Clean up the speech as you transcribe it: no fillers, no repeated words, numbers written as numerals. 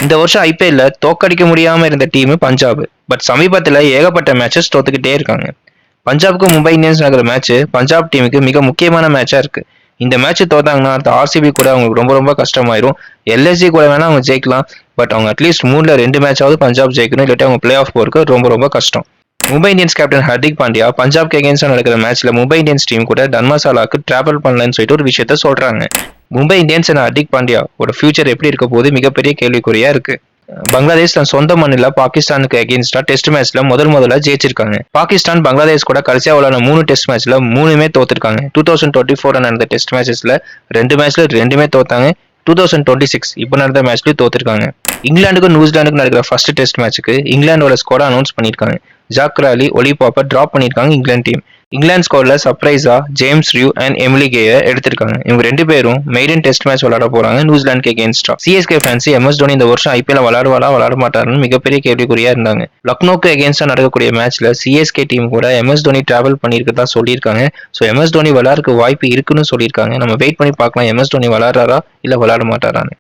இந்த வருஷம் ஐபிஎல்ல தோக்கடிக்க முடியாம இருந்த டீம் பஞ்சாப். பட் சமீபத்துல ஏகப்பட்ட மேட்சஸ் தோத்துக்கிட்டே இருக்காங்க. பஞ்சாப்க்கு மும்பை இந்தியன்ஸ் நடக்கிற மேட்ச் பஞ்சாப் டீமுக்கு மிக முக்கியமான மேட்சா இருக்கு. இந்த மேட்ச் தோத்தாங்கன்னா அடுத்த ஆர்சிபி கூட அவங்களுக்கு ரொம்ப ரொம்ப கஷ்டமாயிரும். எல்எஸ்ஜி கூட வேணா அவங்க ஜெயிக்கலாம். பட் அவங்க அட்லீஸ்ட் 3ல 2 மேட்சாவது பஞ்சாப் ஜெயிக்கணும், இல்லாட்டி அவங்க பிளே ஆஃப் போறதுக்கு ரொம்ப ரொம்ப கஷ்டம். மும்பை இந்தியன்ஸ் கேப்டன் ஹர்திக் பாண்டியா பஞ்சாப்க்கு அகேன்ஸ்டா நடக்கிற மேட்ச்ல மும்பை இந்தியன்ஸ் டீம் கூட தர்மசாலாக்கு டிராவல் பண்ணலன்னு சொல்லிட்டு ஒரு விஷயத்த சொல்றாங்க. மும்பை இந்தியன்ஸ் அண்ட் ஹர்திக் பாண்டியா ஒரு ஃபியூச்சர் எப்படி இருக்க போது மிகப்பெரிய கேள்விக்குறியா இருக்கு. பங்களாதேஷ் தன் சொந்த மண்ணில் பாகிஸ்தானுக்கு அகேன்ஸ்டா டெஸ்ட் மேட்ச்ல முதல்ல ஜெயிச்சிருக்காங்க. பாகிஸ்தான் பங்களாதேஷ் கூட கடைசியா விளையாட 3 டெஸ்ட் மேட்ச்ல 3மே தோத்துருக்காங்க. 2024 நடந்த டெஸ்ட் மேட்சஸ்ல 2 மேட்ச்ல 2மே தோத்தாங்க. 2026 இப்போ நடந்த மேட்ச்லயும் தோத்துருக்காங்க. இங்கிலாந்துக்கும் நியூசிலாந்துக்கும் நடக்கிற ஃபர்ஸ்ட் டெஸ்ட் மேட்சுக்கு இங்கிலாந்தோட ஸ்குவாட் அனௌன்ஸ் பண்ணிருக்காங்க. ஜாக் ராலி, ஒலி பாப்பர் டிராப் பண்ணிருக்காங்க இங்கிலாந்து டீம். இங்கிலாந்து ஸ்குவாட்ல சர்ப்ரைஸா ஜேம்ஸ் ரியூ அண்ட் எமிலி கேயர் எடுத்திருக்காங்க. இவங்க 2 பேரும் மெய்டன் டெஸ்ட் மேட்ச் விளையாட போறாங்க நியூசிலாந்துக்கு அகேன்ஸ்டா. சிஎஸ்கே ஃபேன்ஸ் எம்எஸ் தோனி இந்த வருஷம் ஐபிஎல் விளையாடுவாரா விளையாட மாட்டாருன்னு மிகப்பெரிய கேள்விக்குறியா இருந்தாங்க. லக்னோக்கு அகேன்ஸ்டா நடக்கக்கூடிய மேட்ச்ல சிஎஸ்கே டீம் கூட எம்எஸ் தோனி டிராவல் பண்ணிருக்கதா சொல்லியிருக்காங்க. ஸோ எம்எஸ் தோனி விளையாடுறதுக்கு வாய்ப்பு இருக்குன்னு சொல்லியிருக்காங்க. நம்ம வெயிட் பண்ணி பார்க்கலாம் எம்எஸ் தோனி விளையாடுறாரா இல்ல விளையாட மாட்டாரான்னு.